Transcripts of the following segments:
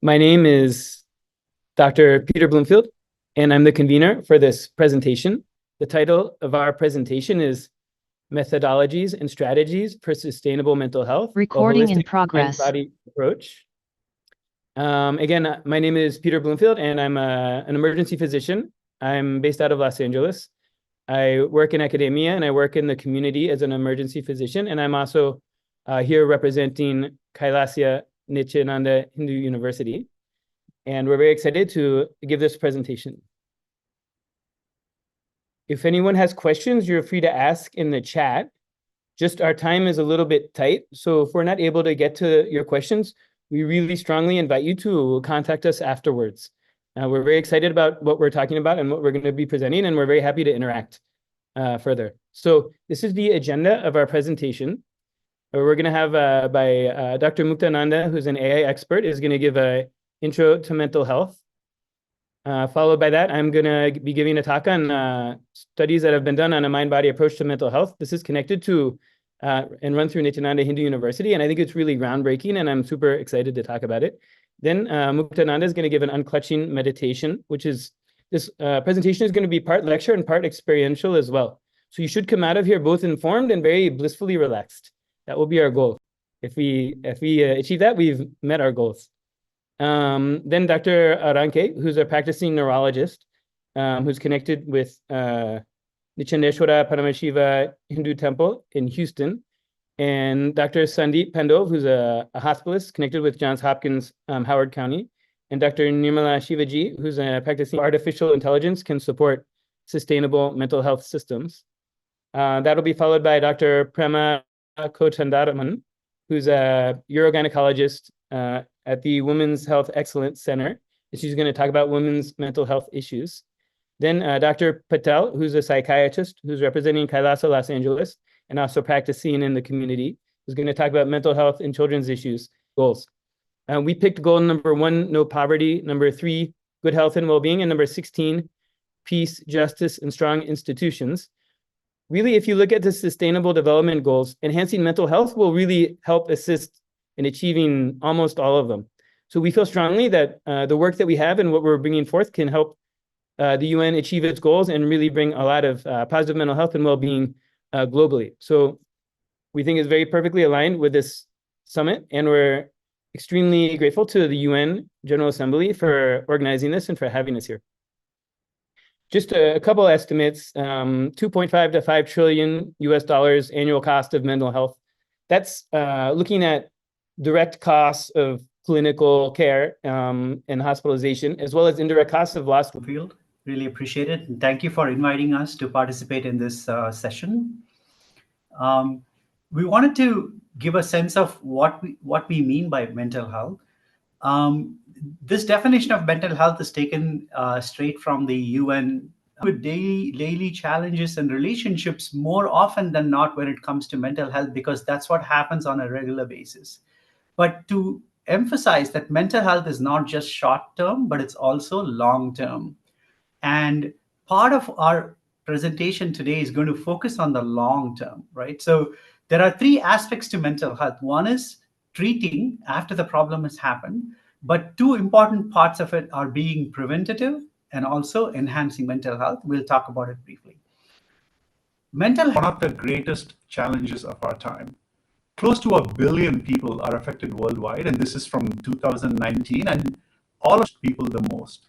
My name is Dr. Peter Bloomfield, and I'm the convener for this presentation. The title of our presentation is Methodologies and Strategies for Sustainable Mental Health, Recording in progress. Mind-body approach. Again, my name is Peter Bloomfield, and I'm an emergency physician. I'm based out of Los Angeles. I work in academia, and I work in the community as an emergency physician, and I'm also here representing KAILASA Nithyananda Hindu University. And we're very excited to give this presentation. If anyone has questions, you're free to ask in the chat. Just our time is a little bit tight, so if we're not able to get to your questions, we really strongly invite you to contact us afterwards. We're very excited about what we're talking about and what we're going to be presenting, and we're very happy to interact further. So this is the agenda of our presentation. We're going to have by Dr. Muktananda, who's an AI expert, is going to give an intro to mental health. Followed by that, I'm going to be giving a talk on studies that have been done on a mind-body approach to mental health. This is connected to and run through Nithyananda Hindu University, and I think it's really groundbreaking, and I'm super excited to talk about it. Then Muktananda is going to give an unclutching meditation, which is, this presentation is going to be part lecture and part experiential as well. So you should come out of here both informed and very blissfully relaxed. That will be our goal. If we achieve that, we've met our goals. Then Dr. Aranke, who's a practicing neurologist, who's connected with Nichandeshwara Paramashiva Hindu Temple in Houston, and Dr. Sandeep Pandov, who's a hospitalist connected with Johns Hopkins, Howard County, and Dr. Nirmala Shivaji, who's a practicing artificial intelligence can support sustainable mental health systems. That'll be followed by Dr. Prema Kochandaraman, who's a urogynecologist at the Women's Health Excellence Center. She's going to talk about women's mental health issues. Then Dr. Patel, who's a psychiatrist who's representing KAILASA Los Angeles and also practicing in the community, is going to talk about mental health and children's issues goals. We picked goal number 1, no poverty, number 3, good health and well-being, and number 16, peace, justice, and strong institutions. Really, if you look at the sustainable development goals, enhancing mental health will really help assist in achieving almost all of them. So we feel strongly that the work that we have and what we're bringing forth can help the UN achieve its goals and really bring a lot of positive mental health and well-being globally. So we think it's very perfectly aligned with this summit, and we're extremely grateful to the UN General Assembly for organizing this and for having us here. Just a couple estimates, 2.5 to 5 trillion US dollars annual cost of mental health. That's looking at direct costs of clinical care and hospitalization, as well as indirect costs of lost field. Really appreciate it. And thank you for inviting us to participate in this session. We wanted to give a sense of what we mean by mental health. This definition of mental health is taken straight from the UN with daily challenges and relationships more often than not when it comes to mental health, because that's what happens on a regular basis. But to emphasize that mental health is not just short-term, but it's also long-term. And part of our presentation today is going to focus on the long-term, right? So there are 3 aspects to mental health. One is treating after the problem has happened, but 2 important parts of it are being preventative and also enhancing mental health. We'll talk about it briefly. Mental health is one of the greatest challenges of our time. Close to 1 billion people are affected worldwide, and this is from 2019, and all of people the most.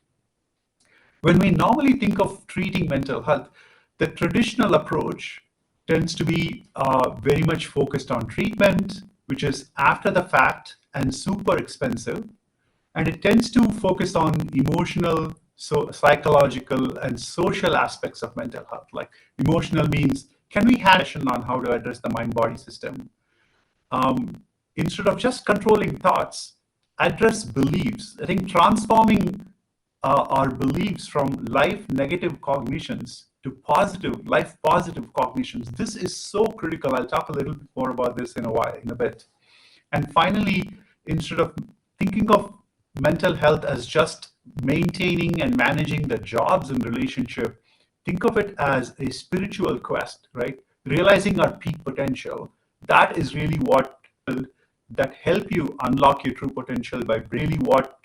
When we normally think of treating mental health, the traditional approach tends to be very much focused on treatment, which is after the fact and super expensive. And it tends to focus on emotional, psychological, and social aspects of mental health. Like emotional means, can we have a session on how to address the mind-body system? Instead of just controlling thoughts, address beliefs. I think transforming our beliefs from life negative cognitions to life positive cognitions. This is so critical. I'll talk a little bit more about this in a bit. And finally, instead of thinking of mental health as just maintaining and managing the jobs and relationship, think of it as a spiritual quest, right? Realizing our peak potential. That is really what that help you unlock your true potential by really what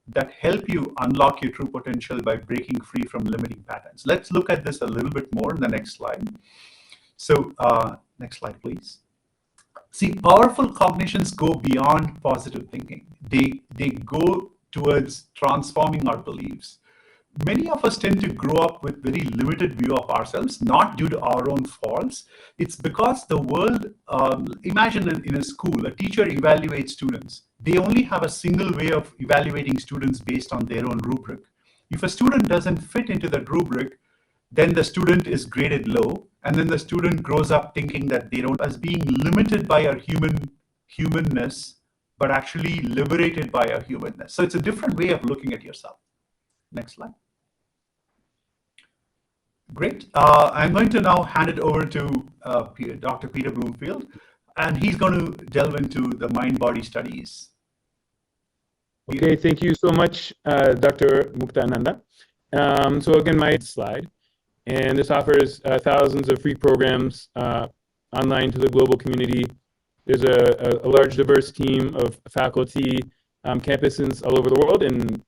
that help you unlock your true potential by breaking free from limiting patterns. Let's look at this a little bit more in the next slide. So next slide, please. See, powerful cognitions go beyond positive thinking. They go towards transforming our beliefs. Many of us tend to grow up with very limited view of ourselves, not due to our own faults. It's because the world, imagine in a school, a teacher evaluates students. They only have a single way of evaluating students based on their own rubric. If a student doesn't fit into that rubric, then the student is graded low, and then the student grows up thinking that they don't, as being limited by our humanness, but actually liberated by our humanness. So it's a different way of looking at yourself. Next slide. Great. I'm going to now hand it over to Dr. Peter Bloomfield, and he's going to delve into the mind-body studies. Okay, thank you so much, Dr. Muktananda. So again, my slide, and this offers thousands of free programs online to the global community. There's a large, diverse team of faculty, campuses all over the world, and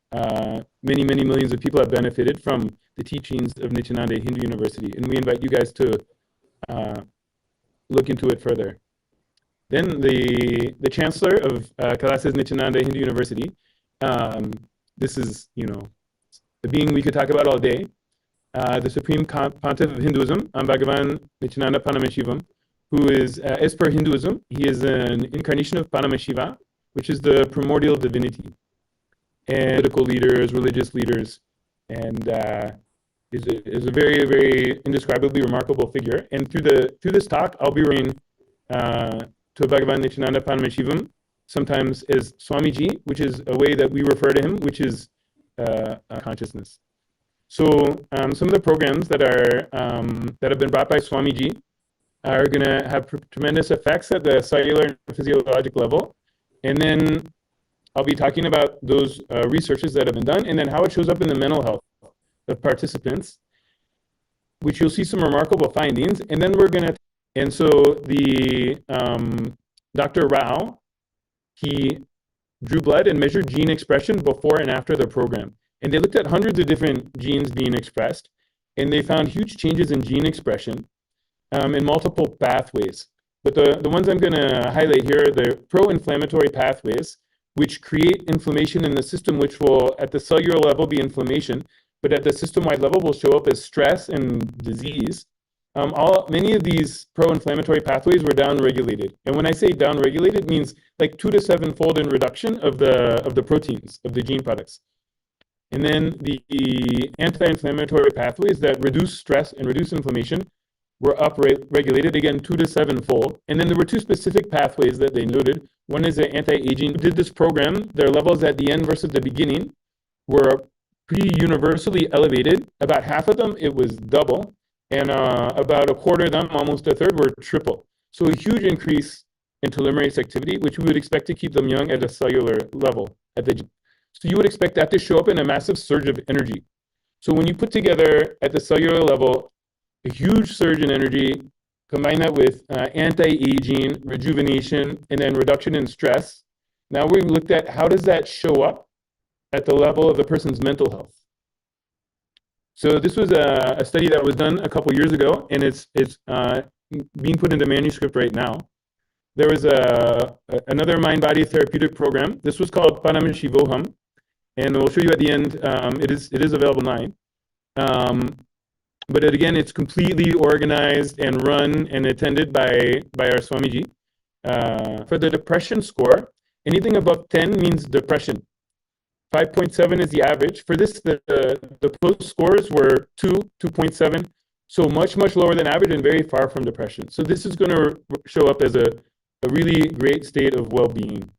many millions of people have benefited from the teachings of Nithyananda Hindu University, and we invite you guys to look into it further. Then the Chancellor of KAILASA's Nithyananda Hindu University, this is, the being we could talk about all day, the Supreme Pontiff of Hinduism, Bhagavan Nithyananda Paramashivam, who is, as per Hinduism, he is an incarnation of Paramashiva, which is the primordial divinity, and political leaders, religious leaders, and is a very, very indescribably remarkable figure. And through this talk, I'll be referring to Bhagavan Nithyananda Paramashivam, sometimes as Swamiji, which is a way that we refer to him, which is consciousness. So some of the programs that have been brought by Swamiji are going to have tremendous effects at the cellular and physiologic level. And then I'll be talking about those researches that have been done, and then how it shows up in the mental health of participants, which you'll see some remarkable findings. And then and so the Dr. Rao, he drew blood and measured gene expression before and after the program. And they looked at hundreds of different genes being expressed, and they found huge changes in gene expression in multiple pathways. But the ones I'm going to highlight here are the pro-inflammatory pathways, which create inflammation in the system, which will, at the cellular level, be inflammation, but at the system-wide level will show up as stress and disease. Many of these pro-inflammatory pathways were down-regulated. And when I say down-regulated, it means like 2 to 7-fold in reduction of the proteins, of the gene products. And then the anti-inflammatory pathways that reduce stress and reduce inflammation were up-regulated, again, 2 to 7-fold. And then there were 2 specific pathways that they noted. One is the anti-aging. Who did this program, their levels at the end versus the beginning were pretty universally elevated. About half of them, it was double. And about a quarter of them, almost a third, were triple. So a huge increase in telomerase activity, which we would expect to keep them young at a cellular level. So you would expect that to show up in a massive surge of energy. So when you put together at the cellular level a huge surge in energy, combine that with anti-aging, rejuvenation, and then reduction in stress, now we looked at how does that show up at the level of the person's mental health. So this was a study that was done a couple years ago, and it's being put into manuscript right now. There was another mind-body therapeutic program. This was called Paramashivoham, and we'll show you at the end. It is available now. But again, it's completely organized and run and attended by our Swamiji. For the depression score, anything above 10 means depression. 5.7 is the average. For this, the post scores were 2, 2.7, so much lower than average and very far from depression. So this is going to show up as a really great state of well-being.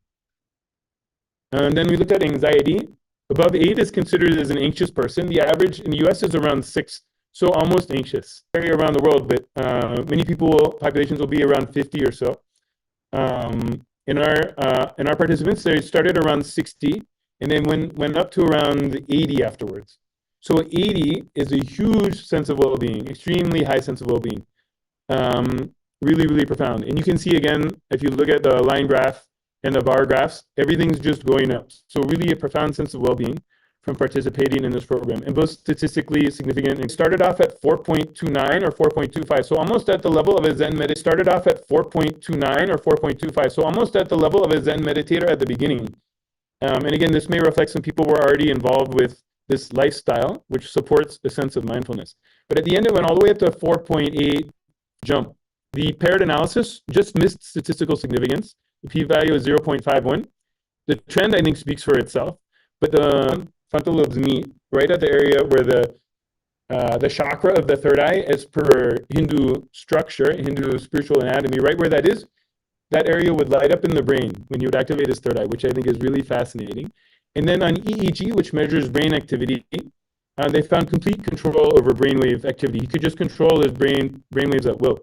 And then we looked at anxiety. Above 8 is considered as an anxious person. The average in the US is around 6, so almost anxious. Vary around the world, but many populations will be around 50 or so. In our participants, they started around 60, and then went up to around 80 afterwards. So 80 is a huge sense of well-being, extremely high sense of well-being. Really profound. And you can see again, if you look at the line graph and the bar graphs, everything's just going up. So really a profound sense of well-being from participating in this program, and both statistically significant. It started off at 4.29 or 4.25, so almost at the level of a Zen meditator. Started off at 4.29 or 4.25, so almost at the level of a Zen meditator at the beginning. And again, this may reflect some people were already involved with this lifestyle, which supports a sense of mindfulness. But at the end, it went all the way up to 4.8 jump. The paired analysis just missed statistical significance. The p-value is 0.51. The trend, I think, speaks for itself. But the frontal lobes meet right at the area where the chakra of the third eye, as per Hindu structure, Hindu spiritual anatomy, right where that is, that area would light up in the brain when you would activate his third eye, which I think is really fascinating. And then on EEG, which measures brain activity, they found complete control over brainwave activity. He could just control his brainwaves at will.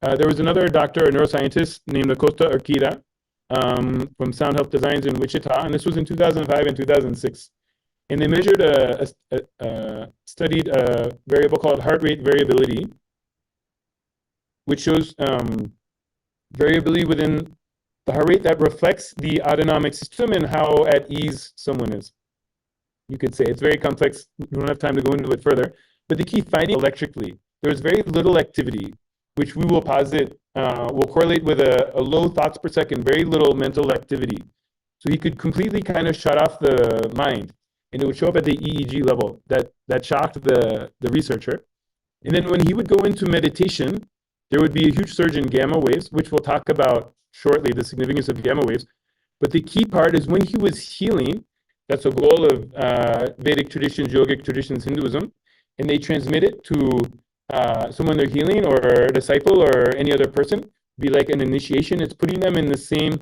There was another doctor, a neuroscientist named Acosta Urquida, from Sound Health Designs in Wichita, and this was in 2005 and 2006. And they measured studied a variable called heart rate variability, which shows variability within the heart rate that reflects the autonomic system and how at ease someone is. You could say it's very complex. We don't have time to go into it further. But the key finding electrically, there was very little activity, which we will posit will correlate with a low thoughts per second, very little mental activity. So he could completely kind of shut off the mind, and it would show up at the EEG level. That shocked the researcher. And then when he would go into meditation, there would be a huge surge in gamma waves, which we'll talk about shortly, the significance of gamma waves. But the key part is when he was healing, that's a goal of Vedic traditions, yogic traditions, Hinduism, and they transmit it to someone they're healing or a disciple or any other person, be like an initiation. It's putting them in the same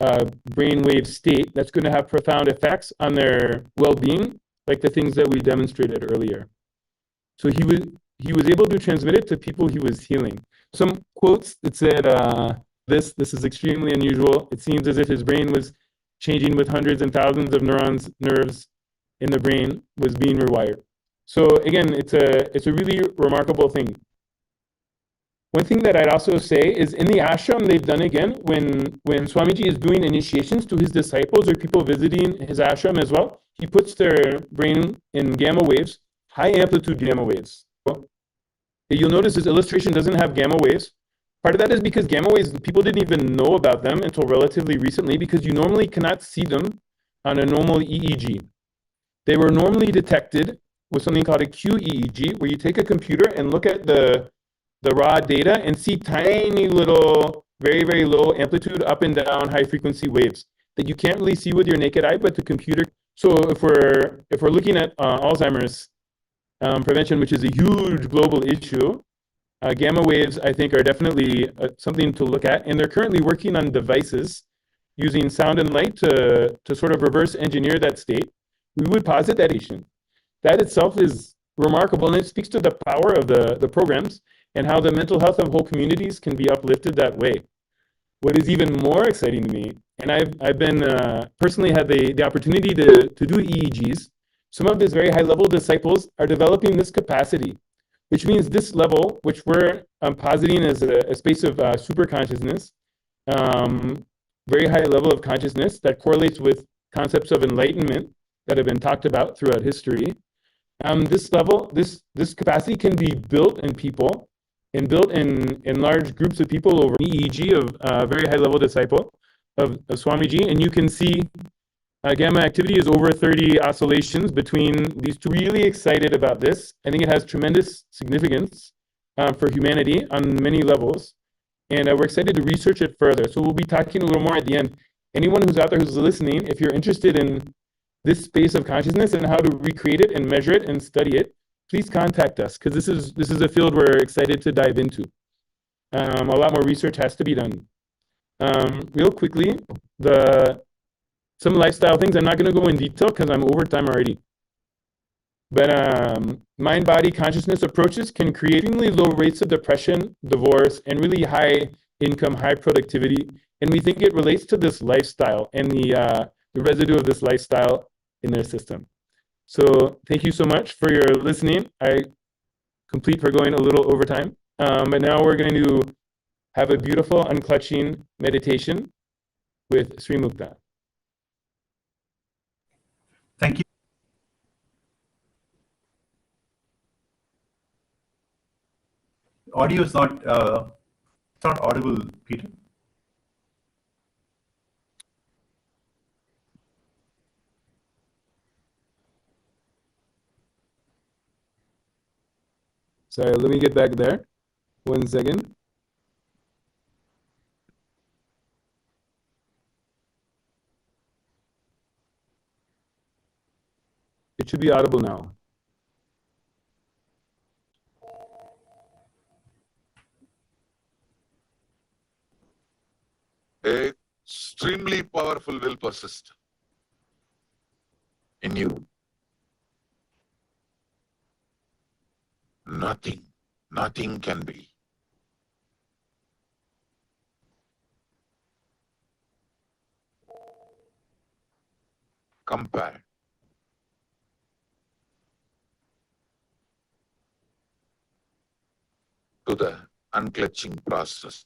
brainwave state that's going to have profound effects on their well-being, like the things that we demonstrated earlier. So he was able to transmit it to people he was healing. Some quotes that said, this is extremely unusual. It seems as if his brain was changing with hundreds and thousands of nerves in the brain was being rewired. So again, it's a really remarkable thing. One thing that I'd also say is in the ashram, they've done again, when Swamiji is doing initiations to his disciples or people visiting his ashram as well, he puts their brain in gamma waves, high amplitude gamma waves. You'll notice this illustration doesn't have gamma waves. Part of that is because gamma waves, people didn't even know about them until relatively recently, because you normally cannot see them on a normal EEG. They were normally detected with something called a QEEG, where you take a computer and look at the raw data and see tiny little, very, very low amplitude up and down high frequency waves that you can't really see with your naked eye, but the computer. So if we're looking at Alzheimer's prevention, which is a huge global issue, gamma waves, I think, are definitely something to look at. And they're currently working on devices using sound and light to sort of reverse engineer that state. We would posit that that itself is remarkable, and it speaks to the power of the programs and how the mental health of whole communities can be uplifted that way. What is even more exciting to me, and I've been personally had the opportunity to do EEGs, some of his very high level disciples are developing this capacity, which means this level, which we're positing as a space of super consciousness, very high level of consciousness that correlates with concepts of enlightenment that have been talked about throughout history. This level, this capacity can be built in people and built in large groups of people over EEG of a very high level disciple of Swamiji. And you can see gamma activity is over 30 oscillations between these two. Really excited about this. I think it has tremendous significance for humanity on many levels. And we're excited to research it further. So we'll be talking a little more at the end. Anyone who's out there who's listening, if you're interested in this space of consciousness and how to recreate it and measure it and study it, please contact us, because this is a field we're excited to dive into. A lot more research has to be done. Real quickly, some lifestyle things. I'm not going to go in detail because I'm over time already. But mind-body consciousness approaches can create extremely low rates of depression, divorce, and really high income, high productivity. And we think it relates to this lifestyle and the residue of this lifestyle in their system. So thank you so much for your listening. I complete for going a little over time. But now we're going to have a beautiful unclutching meditation with Sri Mukta. Thank you. Audio is not it's not audible, Peter. Sorry, let me get back there. 1 second. It should be audible now. Extremely powerful will persist in you. Nothing can be. Compared to the unclutching process.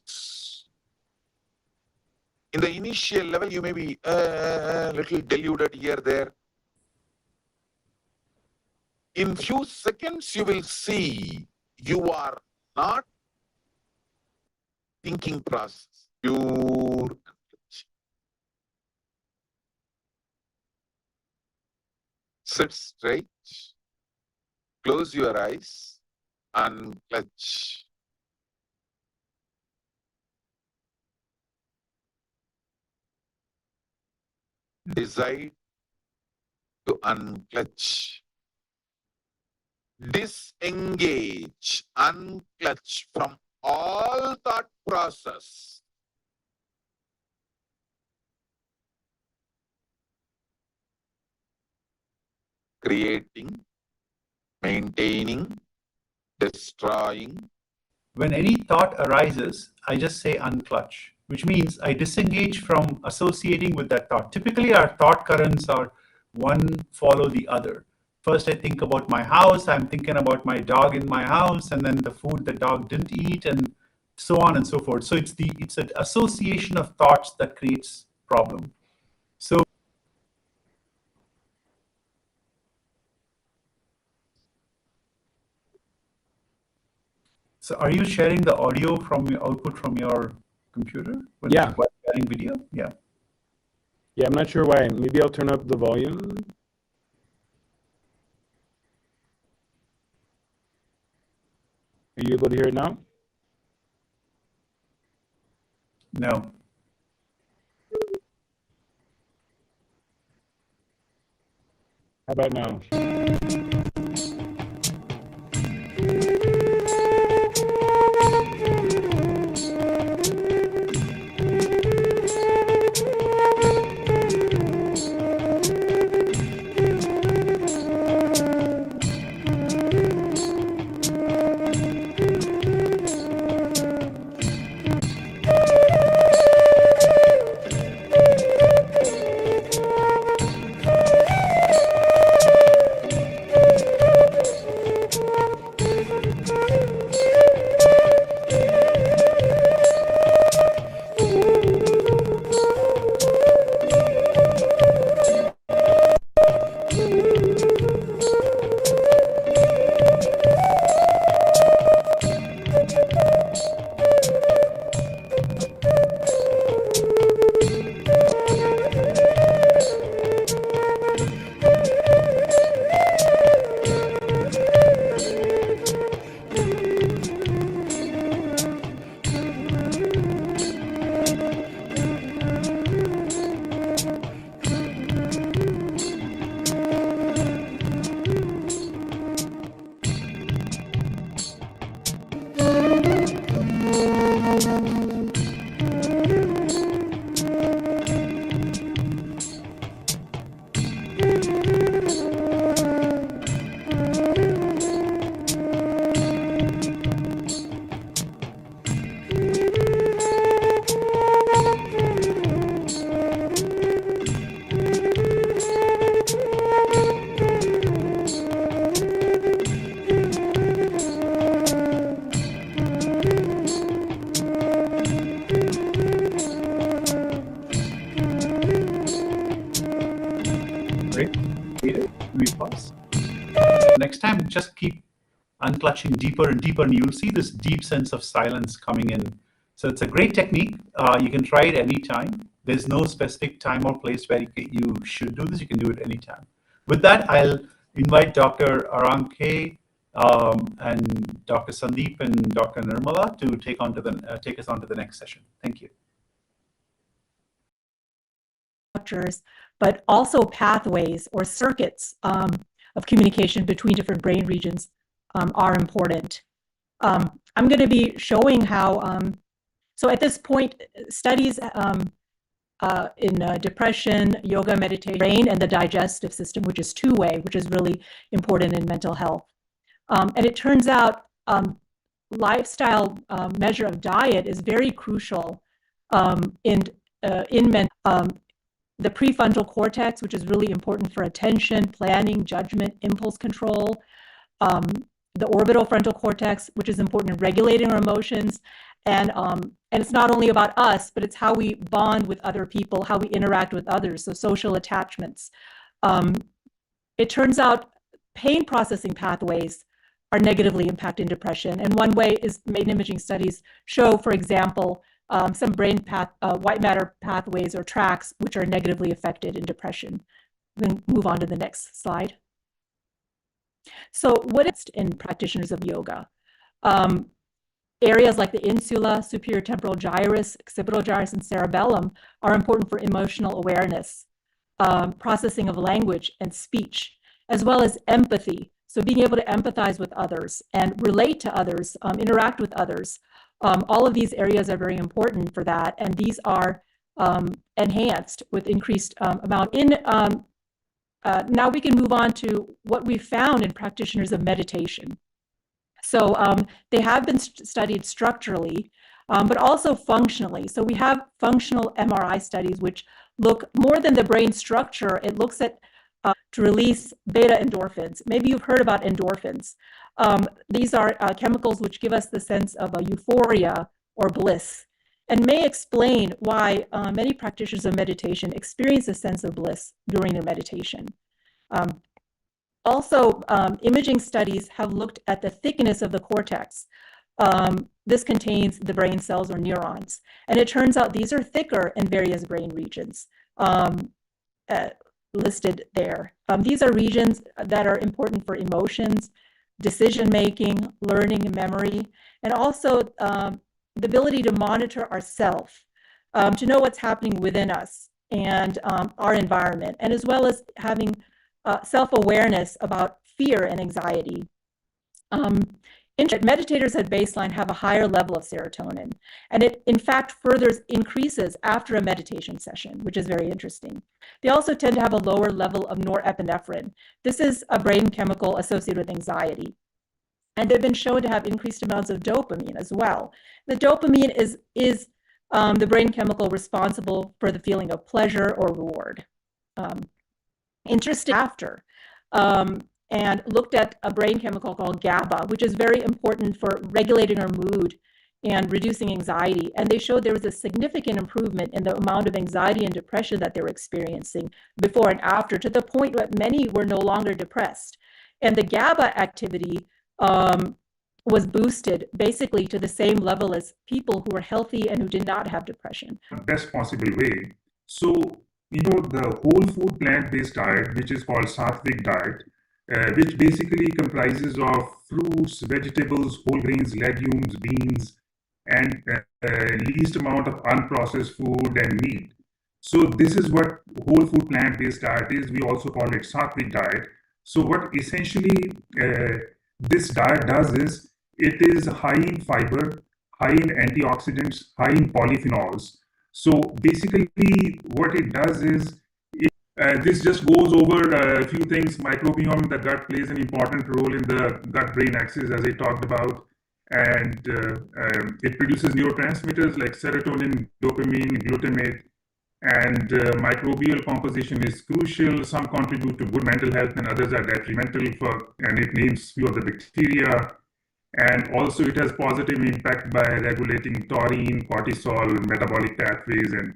In the initial level, you may be a little deluded here, there. In few seconds, you will see you are not thinking process, pure. Sit straight, close your eyes, and clutch. Decide to unclutch. Disengage, unclutch from all thought process. Creating, maintaining, destroying. When any thought arises, I just say unclutch, which means I disengage from associating with that thought. Typically, our thought currents are one follow the other. First, I think about my house. I'm thinking about my dog in my house, and then the food the dog didn't eat, and so on and so forth. So it's an association of thoughts that creates problem. So are you sharing the audio from your output from your computer? Yeah. While sharing video? Yeah. Yeah, I'm not sure why. Maybe I'll turn up the volume. Are you able to hear it now? No. How about now? Great. Peter, we pause. Next time, just keep unclutching deeper and deeper, and you'll see this deep sense of silence coming in. So it's a great technique. You can try it anytime. There's no specific time or place where you should do this. You can do it anytime. With that, I'll invite Dr. Aranke and Dr. Sandeep and Dr. Nirmala to take us on to the next session. Thank you. Structures, but also pathways or circuits of communication between different brain regions are important. I'm going to be showing how, so at this point, studies in depression, yoga, meditation, brain, and the digestive system, which is two-way, which is really important in mental health. And it turns out lifestyle measure of diet is very crucial in the prefrontal cortex, which is really important for attention, planning, judgment, impulse control. The orbital frontal cortex, which is important in regulating our emotions. And it's not only about us, but it's how we bond with other people, how we interact with others, so social attachments. It turns out pain processing pathways are negatively impacted in depression. And one way is brain imaging studies show, for example, some brain white matter pathways or tracks which are negatively affected in depression. Then move on to the next slide. So what is in practitioners of yoga? Areas like the insula, superior temporal gyrus, occipital gyrus, and cerebellum are important for emotional awareness, processing of language and speech, as well as empathy. So being able to empathize with others and relate to others, interact with others. All of these areas are very important for that, and these are enhanced with increased amount. Now we can move on to what we found in practitioners of meditation. So they have been studied structurally, but also functionally. So we have functional MRI studies which look more than the brain structure. It looks at to release beta endorphins. Maybe you've heard about endorphins. These are chemicals which give us the sense of a euphoria or bliss, and may explain why many practitioners of meditation experience a sense of bliss during their meditation. Also, imaging studies have looked at the thickness of the cortex. This contains the brain cells or neurons, and it turns out these are thicker in various brain regions listed there. These are regions that are important for emotions, decision-making, learning, and memory, and also the ability to monitor ourself, to know what's happening within us and our environment, and as well as having self-awareness about fear and anxiety. Meditators at baseline have a higher level of serotonin, and it in fact further increases after a meditation session, which is very interesting. They also tend to have a lower level of norepinephrine. This is a brain chemical associated with anxiety. And they've been shown to have increased amounts of dopamine as well. The dopamine is the brain chemical responsible for the feeling of pleasure or reward. Interesting after. And looked at a brain chemical called GABA, which is very important for regulating our mood and reducing anxiety. And they showed there was a significant improvement in the amount of anxiety and depression that they were experiencing before and after, to the point that many were no longer depressed. And the GABA activity was boosted basically to the same level as people who were healthy and who did not have depression. Best possible way. So, the whole food plant-based diet, which is called sattvic diet, which basically comprises of fruits, vegetables, whole grains, legumes, beans, and least amount of unprocessed food and meat. So this is what whole food plant-based diet is. We also call it sattvic diet. So what essentially this diet does is, it is high in fiber, high in antioxidants, high in polyphenols. So basically what it does is, this just goes over a few things. Microbiome in the gut plays an important role in the gut-brain axis, as I talked about. And it produces neurotransmitters like serotonin, dopamine, glutamate. And microbial composition is crucial. Some contribute to good mental health and others are detrimental and it names few of the bacteria. And also it has positive impact by regulating taurine, cortisol, metabolic pathways, and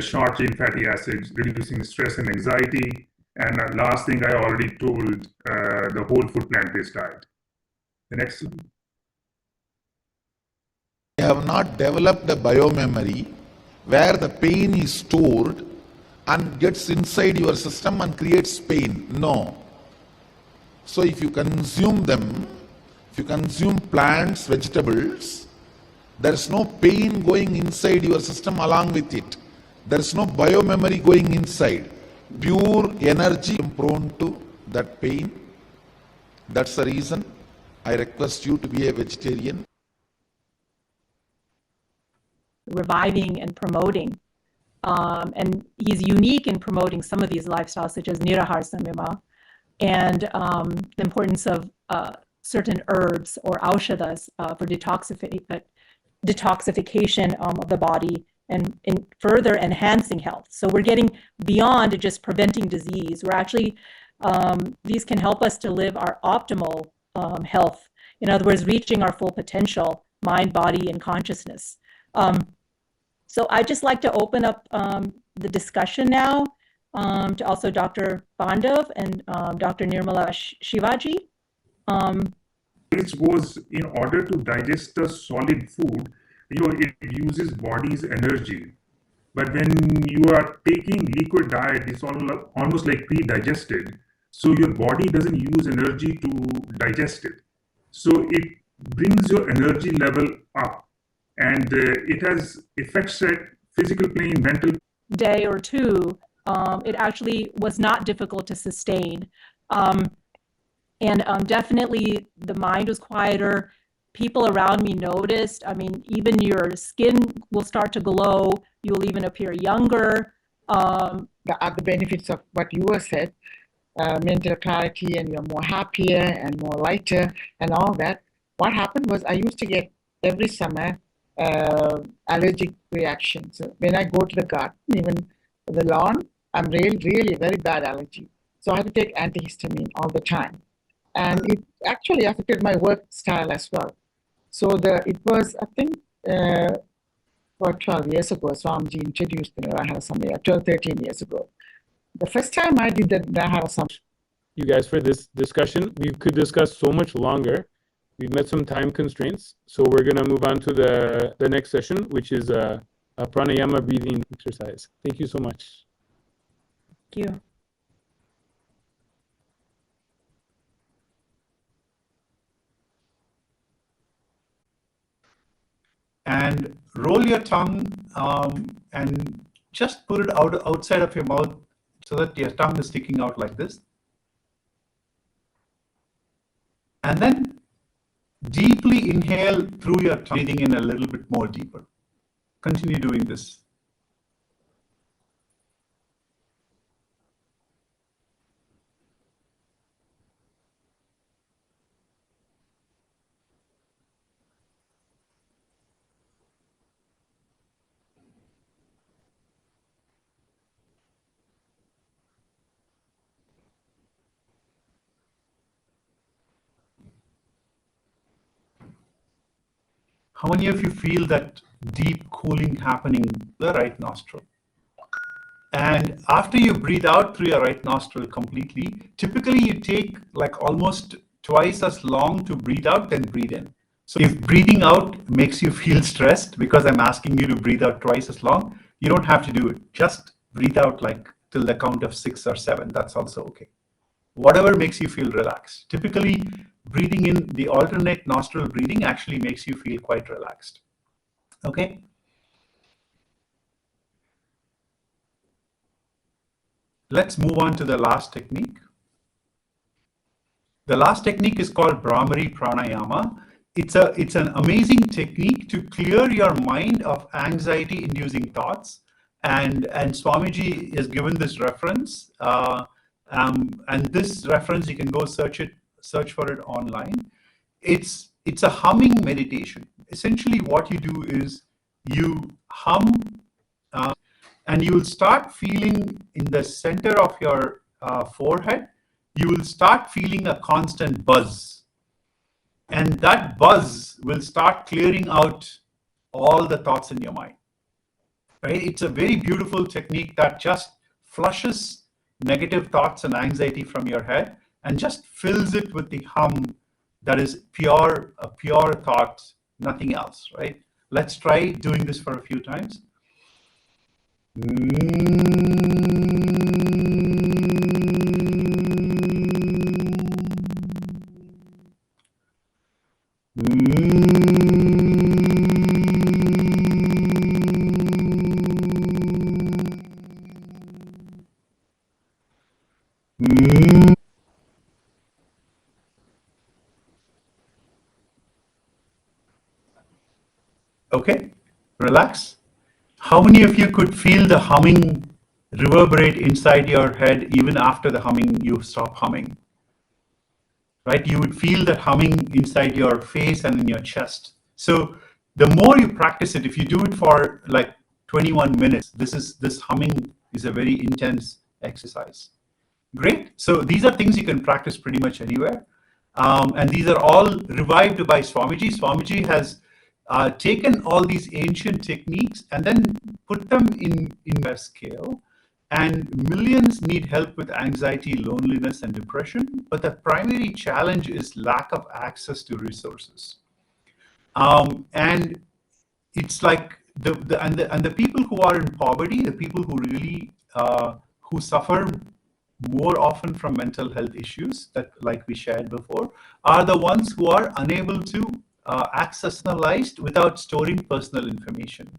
short-chain fatty acids, reducing stress and anxiety, And last thing I already told, the whole food plant-based diet. The next slide. We have not developed a biomemory where the pain is stored and gets inside your system and creates pain. No. So if you consume them, if you consume plants, vegetables, there is no pain going inside your system along with it. There is no biomemory going inside. Pure energy prone to that pain. That's the reason I request you to be a vegetarian. Reviving and promoting. And he's unique in promoting some of these lifestyles, such as Nirahar Samyama, and the importance of certain herbs or Aushadhas for detoxification of the body and in further enhancing health. So we're getting beyond just preventing disease. We're actually, these can help us to live our optimal health. In other words, reaching our full potential, mind, body, and consciousness. So I'd just like to open up the discussion now to also Dr. Bandav and Dr. Nirmala Shivaji. It was in order to digest the solid food, it uses body's energy. But when you are taking liquid diet, it's almost like pre-digested. So your body doesn't use energy to digest it. So it brings your energy level up. And it has effects at physical plane, mental. Day or two, it actually was not difficult to sustain. Definitely the mind was quieter. People around me noticed. I mean, even your skin will start to glow. You will even appear younger. The other benefits of what you were said, mental clarity, and you're more happier and more lighter and all that. What happened was I used to get every summer allergic reactions. So when I go to the garden, even the lawn, I'm really very bad allergy. So I had to take antihistamine all the time. And it actually affected my work style as well. So it was, I think, 12 years ago, Swamiji introduced the Nirahara Samaya, 12, 13 years ago. The first time I did the Nirahara Samaya. You guys for this discussion. We could discuss so much longer. We've met some time constraints, so we're going to move on to the next session, which is a pranayama breathing exercise. Thank you so much. Thank you. And roll your tongue and just put it outside of your mouth so that your tongue is sticking out like this. And then deeply inhale through your tongue, breathing in a little bit more deeper. Continue doing this. How many of you feel that deep cooling happening in the right nostril? And after you breathe out through your right nostril completely, typically you take like almost twice as long to breathe out than breathe in. So if breathing out makes you feel stressed because I'm asking you to breathe out twice as long, you don't have to do it. Just breathe out like till the count of 6 or 7. That's also okay. Whatever makes you feel relaxed. Typically, breathing in the alternate nostril breathing actually makes you feel quite relaxed. Okay. Let's move on to the last technique. The last technique is called Brahmari Pranayama. It's an amazing technique to clear your mind of anxiety-inducing thoughts. And Swamiji has given this reference. And this reference, you can go search for it online. It's a humming meditation. Essentially what you do is you hum and you will start feeling in the center of your forehead, you will start feeling a constant buzz. And that buzz will start clearing out all the thoughts in your mind. Right? It's a very beautiful technique that just flushes negative thoughts and anxiety from your head and just fills it with the hum that is pure thoughts, nothing else, right? Let's try doing this for a few times. Okay, relax. How many of you could feel the humming reverberate inside your head even after the humming, you stop humming? Right? You would feel that humming inside your face and in your chest. So the more you practice it, if you do it for like 21 minutes, this humming is a very intense exercise. Great. So these are things you can practice pretty much anywhere. And these are all revived by Swamiji. Swamiji has taken all these ancient techniques and then put them in a scale. And millions need help with anxiety, loneliness, and depression. But the primary challenge is lack of access to resources. And it's like the people who are in poverty, the people who really who suffer more often from mental health issues that, like we shared before, are the ones who are unable to access personalized without storing personal information.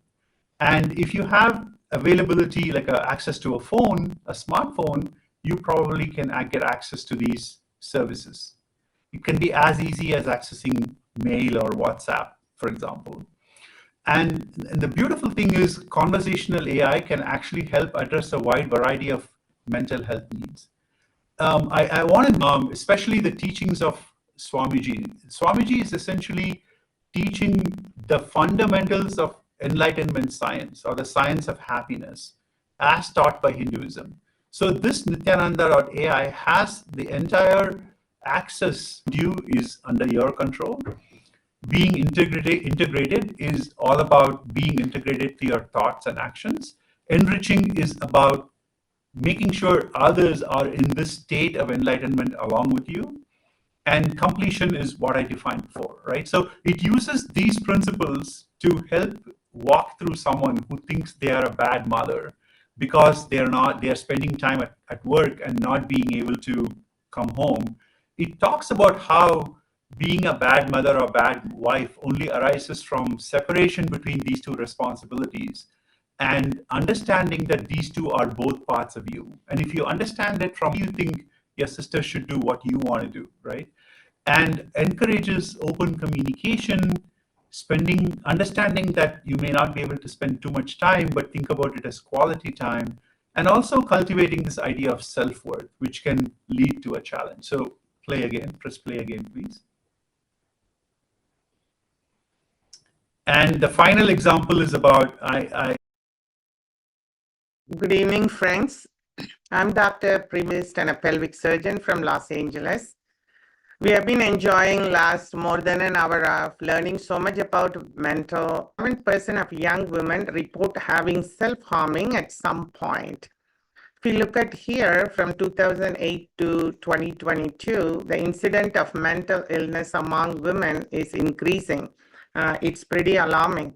And if you have availability, like access to a phone, a smartphone, you probably can get access to these services. It can be as easy as accessing mail or WhatsApp, for example. And the beautiful thing is conversational AI can actually help address a wide variety of mental health needs. I want to, especially the teachings of Swamiji. Swamiji is essentially teaching the fundamentals of enlightenment science, or the science of happiness, as taught by Hinduism. So this Nithyananda.ai has the entire access. You is under your control. Being integrated is all about being integrated to your thoughts and actions. Enriching is about making sure others are in this state of enlightenment along with you. And completion is what I defined before, right? So it uses these principles to help walk through someone who thinks they are a bad mother because they are spending time at work and not being able to come home. It talks about how being a bad mother or bad wife only arises from separation between these two responsibilities, and understanding that these two are both parts of you. And if you understand it, from you think your sister should do what you want to do, right? And encourages open communication, understanding that you may not be able to spend too much time, but think about it as quality time, and also cultivating this idea of self-worth, which can lead to a challenge. So press play again, please. And the final example is about, Good evening, friends. I'm Dr. Primist and a pelvic surgeon from Los Angeles. We have been enjoying last more than an hour of learning so much about mental. 7% of young women report having self-harming at some point. If you look at here from 2008 to 2022, the incidence of mental illness among women is increasing. It's pretty alarming.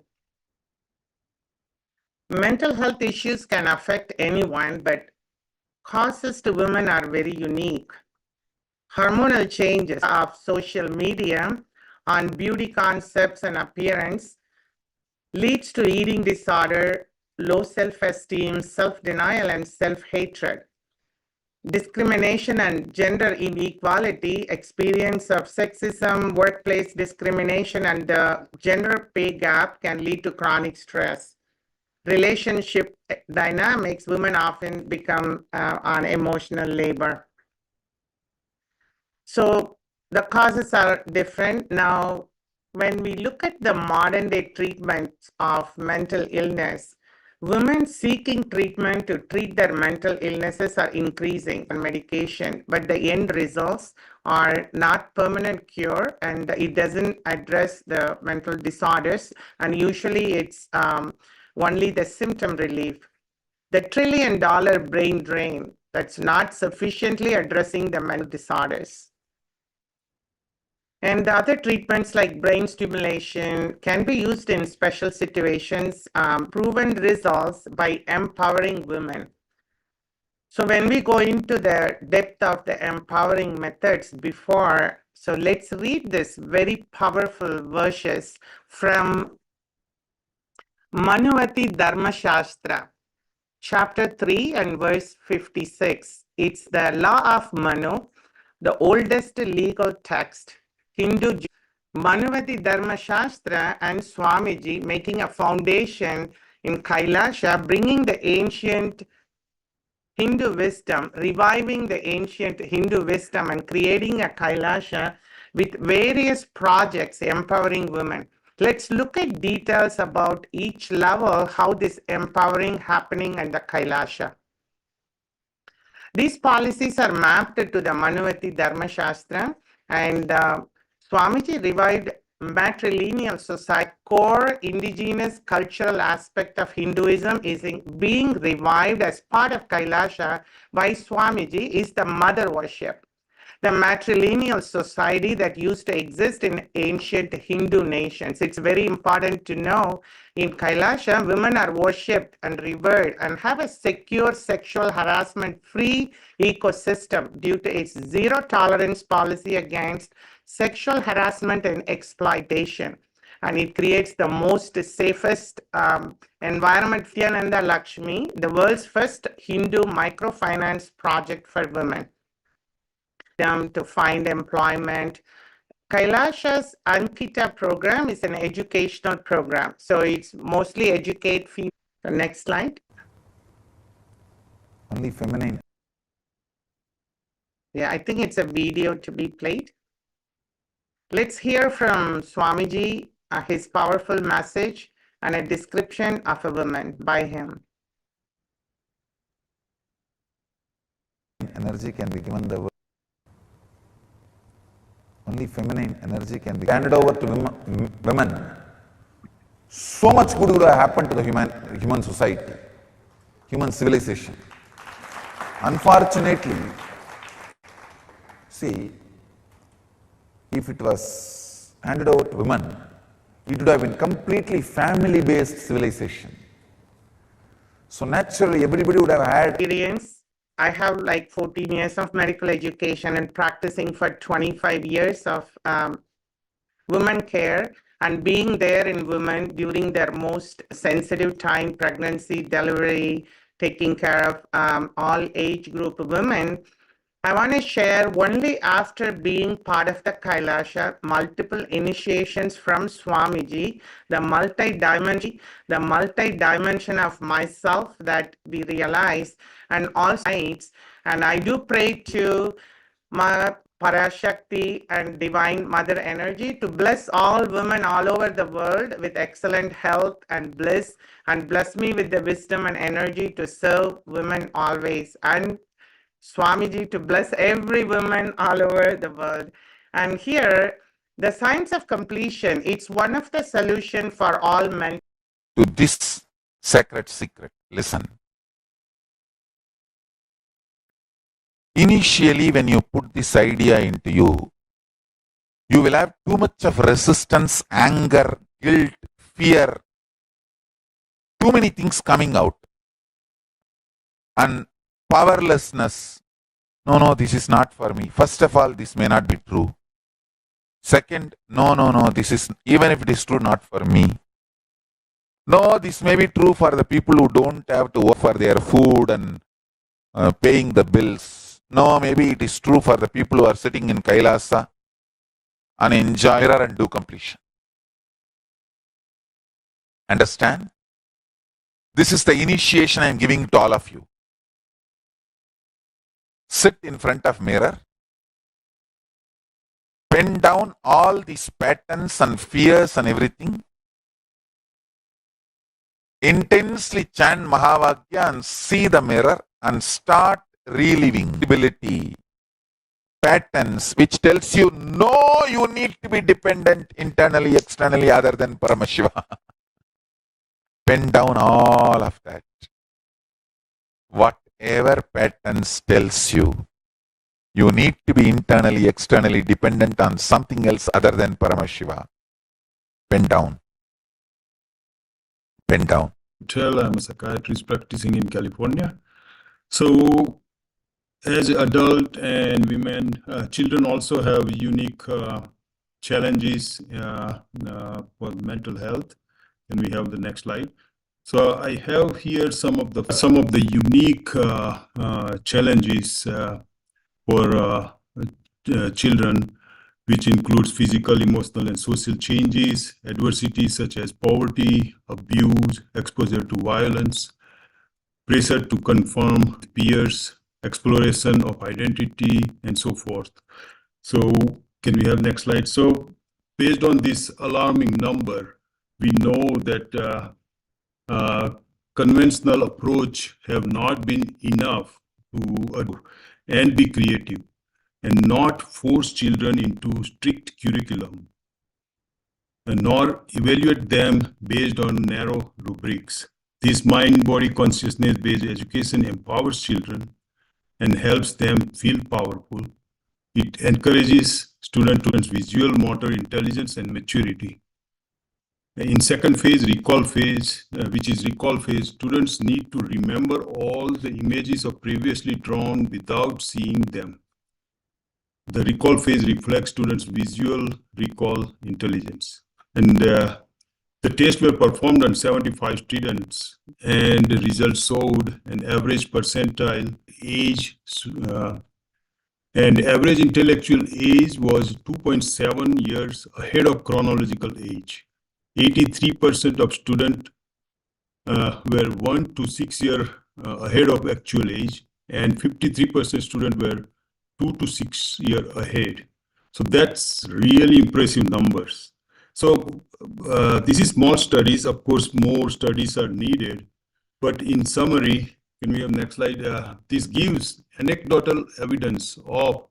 Mental health issues can affect anyone, but causes to women are very unique. Hormonal changes of social media on beauty concepts and appearance leads to eating disorder, low self-esteem, self-denial, and self-hatred. Discrimination and gender inequality, experience of sexism, workplace discrimination, and the gender pay gap can lead to chronic stress. Relationship dynamics, women often become on emotional labor. So the causes are different. Now, when we look at the modern day treatment of mental illness, women seeking treatment to treat their mental illnesses are increasing on medication, but the end results are not permanent cure, and it doesn't address the mental disorders, and usually it's only the symptom relief. The $1 trillion brain drain that's not sufficiently addressing the mental disorders. And the other treatments like brain stimulation can be used in special situations, proven results by empowering women. So when we go into the depth of the empowering methods before, so let's read this very powerful verses from Manuvati Dharma Shastra, chapter 3 and verse 56. It's the law of Manu, the oldest legal text. Hindu Manuvati Dharma Shastra and Swamiji making a foundation in Kailasa, bringing the ancient Hindu wisdom, reviving the ancient Hindu wisdom and creating a Kailasa with various projects empowering women. Let's look at details about each level, how this empowering happening in the Kailasa. These policies are mapped to the Manuvati Dharma Shastra, and Swamiji revived matrilineal society. Core indigenous cultural aspect of Hinduism is being revived as part of Kailasa by Swamiji is the mother worship. The matrilineal society that used to exist in ancient Hindu nations. It's very important to know in Kailasa, women are worshipped and revered and have a secure sexual harassment-free ecosystem due to its zero tolerance policy against sexual harassment and exploitation. And it creates the most safest environment. Nithyananda Lakshmi, the world's first Hindu microfinance project for women. Them to find employment. Kailasha's Ankita program is an educational program. So it's mostly educate female. The next slide. Only feminine. Yeah, I think it's a video to be played. Let's hear from Swamiji, his powerful message and a description of a woman by him. Energy can be given the world. Only feminine energy can be handed over to women. So much good would have happened to the human society, human civilization. Unfortunately, see, if it was handed over to women, it would have been completely family-based civilization. So naturally, everybody would have had experience. I have like 14 years of medical education and practicing for 25 years of women care and being there in women during their most sensitive time, pregnancy, delivery, taking care of all age group women. I want to share only after being part of the Kailasa, multiple initiations from Swamiji, the multi-dimension of myself that we realize, and also, and I do pray to my Parashakti and Divine Mother Energy to bless all women all over the world with excellent health and bliss, and bless me with the wisdom and energy to serve women always, and Swamiji to bless every woman all over the world. And here, the science of completion, it's one of the solutions for all men. To this sacred secret, listen. Initially, when you put this idea into you, you will have too much of resistance, anger, guilt, fear, too many things coming out. And powerlessness. No, this is not for me. First of all, this may not be true. Second, no, this is, even if it is true, not for me. No, this may be true for the people who don't have to work for their food and paying the bills. No, maybe it is true for the people who are sitting in Kailasa and enjoy and do completion. Understand? This is the initiation I am giving to all of you. Sit in front of mirror, pen down all these patterns and fears and everything, intensely chant Mahavakya and see the mirror and start reliving ability, patterns which tells you no, you need to be dependent internally, externally other than Paramashiva. Pen down all of that. What Whatever patterns tells you, you need to be internally, externally dependent on something else other than Paramashiva. Pen down. Pen down. I'm a psychiatrist practicing in California. So as adult and women, children also have unique challenges for mental health. And we have the next slide. So I have here some of the unique challenges for children, which includes physical, emotional, and social changes, adversities such as poverty, abuse, exposure to violence, pressure to conform to peers, exploration of identity, and so forth. So can we have next slide? So based on this alarming number, we know that conventional approach have not been enough to and be creative and not force children into strict curriculum, and nor evaluate them based on narrow rubrics. This mind-body consciousness-based education empowers children and helps them feel powerful. It encourages students' visual, motor intelligence and maturity. In second phase, recall phase, which is recall phase, students need to remember all the images of previously drawn without seeing them. The recall phase reflects students' visual recall intelligence. And the tests were performed on 75 students, and the results showed an average percentile age, and average intellectual age was 2.7 years ahead of chronological age. 83% of students were 1 to 6 years ahead of actual age, and 53% students were 2 to 6 years ahead. So that's really impressive numbers. So this is small studies. Of course, more studies are needed. But in summary, can we have next slide? This gives anecdotal evidence of.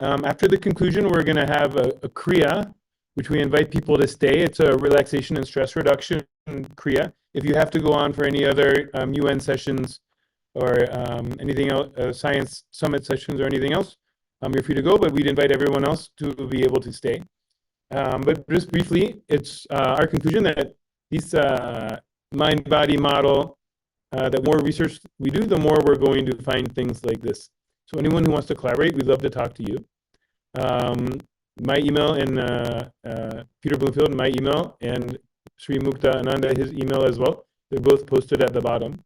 After the conclusion, we're going to have a Kriya, which we invite people to stay. It's a relaxation and stress reduction Kriya. If you have to go on for any other UN sessions or anything else, science summit sessions or anything else, you're free to go, but we'd invite everyone else to be able to stay. But just briefly, it's our conclusion that this mind-body model, the more research we do, the more we're going to find things like this. So anyone who wants to collaborate, we'd love to talk to you. My email and Peter Bloomfield, my email, and Sri Mukta Ananda, his email as well. They're both posted at the bottom.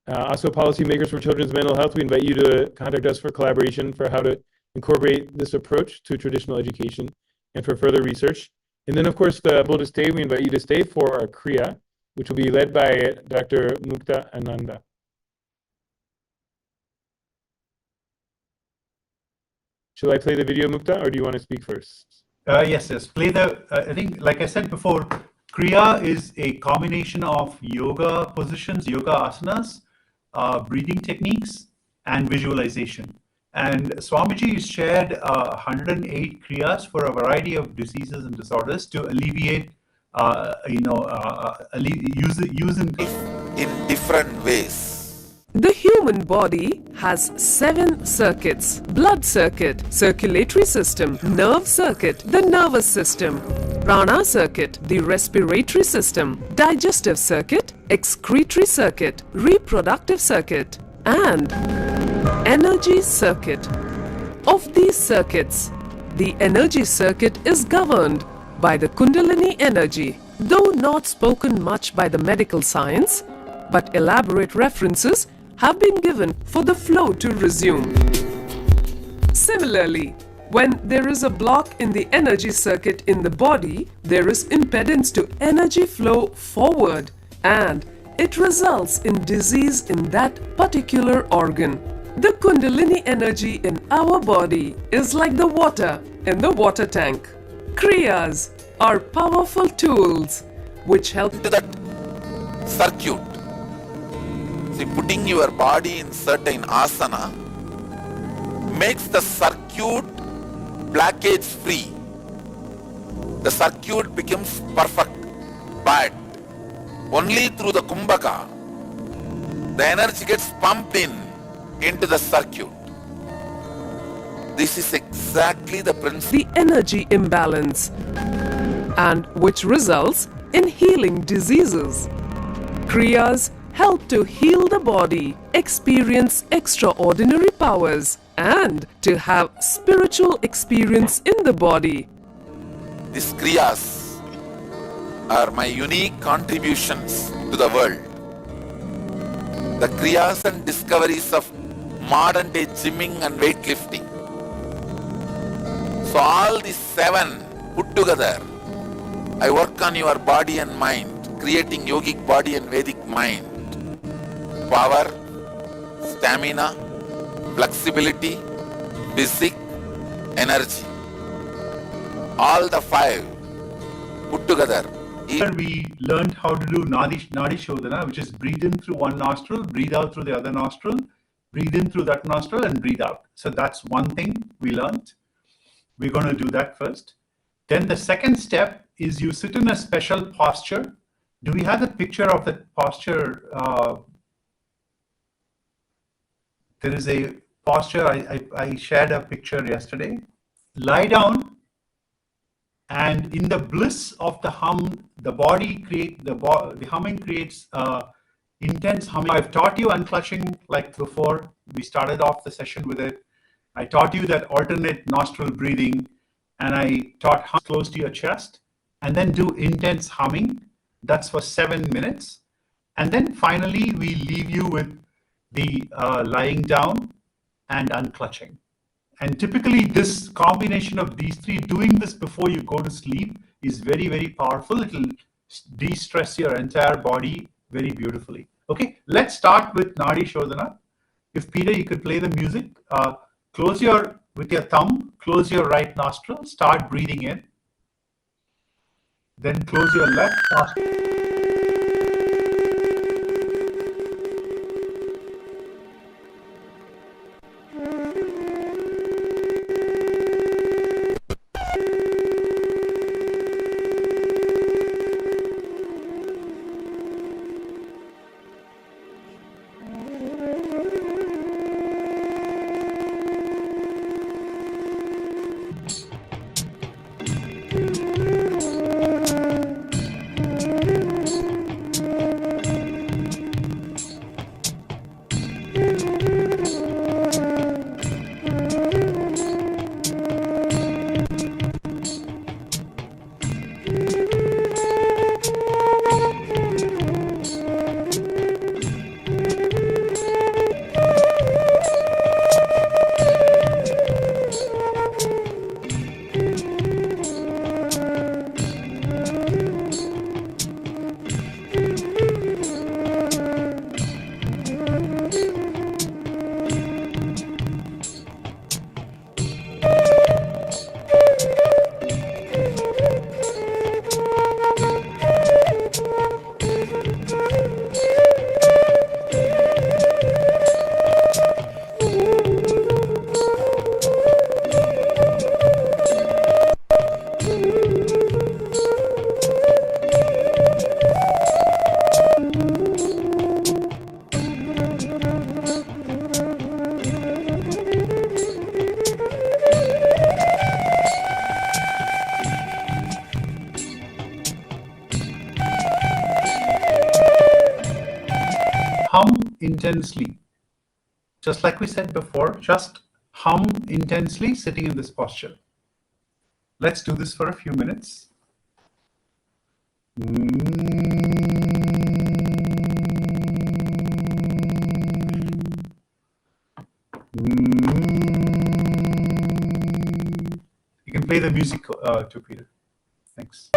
Also, policymakers for children's mental health, we invite you to contact us for collaboration for how to incorporate this approach to traditional education and for further research. And then, of course, the able to stay, we invite you to stay for our Kriya, which will be led by Dr. Mukta Ananda. Shall I play the video, Mukta, or do you want to speak first? Yes. Play the, I think, like I said before, Kriya is a combination of yoga positions, yoga asanas, breathing techniques, and visualization. And Swamiji shared 108 Kriyas for a variety of diseases and disorders to alleviate, using In different ways. The human body has 7 circuits: blood circuit, circulatory system, nerve circuit, the nervous system, prana circuit, the respiratory system, digestive circuit, excretory circuit, reproductive circuit, and energy circuit. Of these circuits, the energy circuit is governed by the Kundalini energy. Though not spoken much by the medical science, but elaborate references have been given for the flow to resume. Similarly, when there is a block in the energy circuit in the body, there is impedance to energy flow forward, and it results in disease in that particular organ. The Kundalini energy in our body is like the water in the water tank. Kriyas are powerful tools which help To that circuit. See, putting your body in certain asana makes the circuit blockage free. The circuit becomes perfect. But only through the kumbhaka, the energy gets pumped into the circuit. This is exactly the principle. The energy imbalance, and which results in healing diseases. Kriyas help to heal the body, experience extraordinary powers, and to have spiritual experience in the body. These kriyas are my unique contributions to the world. The kriyas and discoveries of modern day gymming and weightlifting. So all these 7 put together, I work on your body and mind, creating yogic body and Vedic mind. Power, stamina, flexibility, physique, energy. All the 5 put together. Here we learned how to do Nadi Shodhana, which is breathe in through one nostril, breathe out through the other nostril, breathe in through that nostril and breathe out. So that's one thing we learned. We're going to do that first. Then the second step is you sit in a special posture. Do we have the picture of that posture? There is a posture, I shared a picture yesterday. Lie down, and in the bliss of the hum, the humming creates intense humming. I've taught you unclutching like before. We started off the session with it. I taught you that alternate nostril breathing, and I taught hum close to your chest, and then do intense humming. That's for 7 minutes. And then finally, we leave you with the lying down and unclutching. And typically, this combination of these 3, doing this before you go to sleep, is very, very powerful. It will de-stress your entire body very beautifully. Okay, let's start with Nadi Shodhana. If Peter, you could play the music. With your thumb, close your right nostril, start breathing in. Then close your left nostril. Intensely. Just like we said before, just hum intensely sitting in this posture. Let's do this for a few minutes. You can play the music too, Peter. Thanks.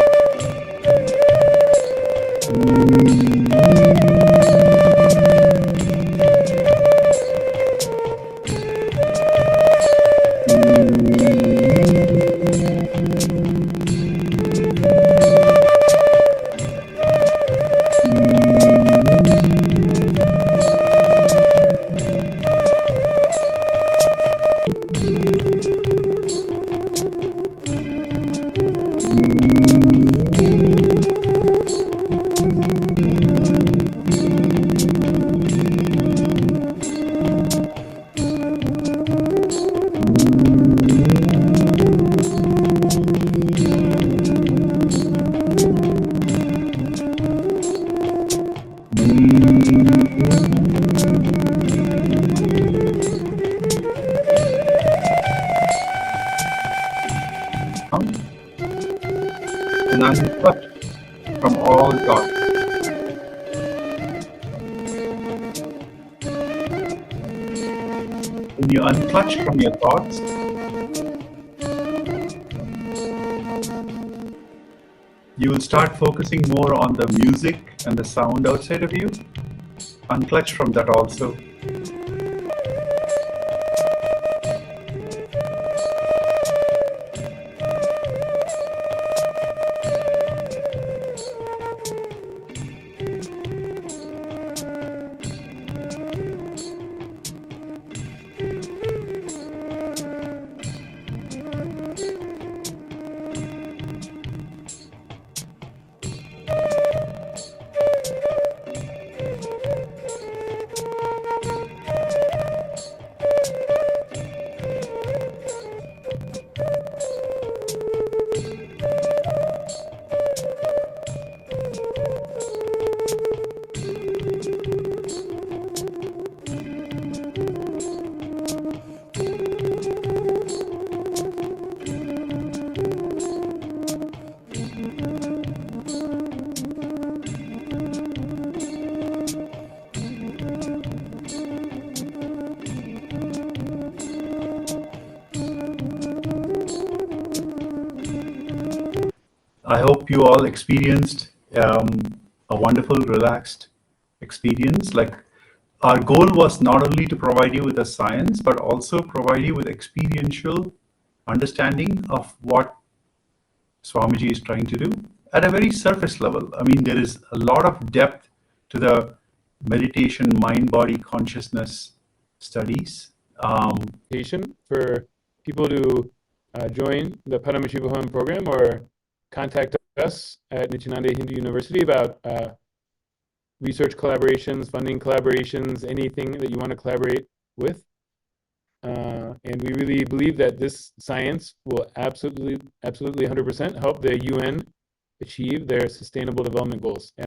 And unclutch from all thoughts. When you unclutch from your thoughts, you will start focusing more on the music and the sound outside of you. Unclutch from that also. I hope you all experienced a wonderful, relaxed experience. Like, our goal was not only to provide you with the science, but also provide you with experiential understanding of what Swamiji is trying to do at a very surface level. I mean, there is a lot of depth to the meditation, mind-body consciousness studies. For people to join the Paramashivam program or contact us at Nithyananda Hindu University about research collaborations, funding collaborations, anything that you want to collaborate with. And we really believe that this science will absolutely 100% help the UN achieve their sustainable development goals.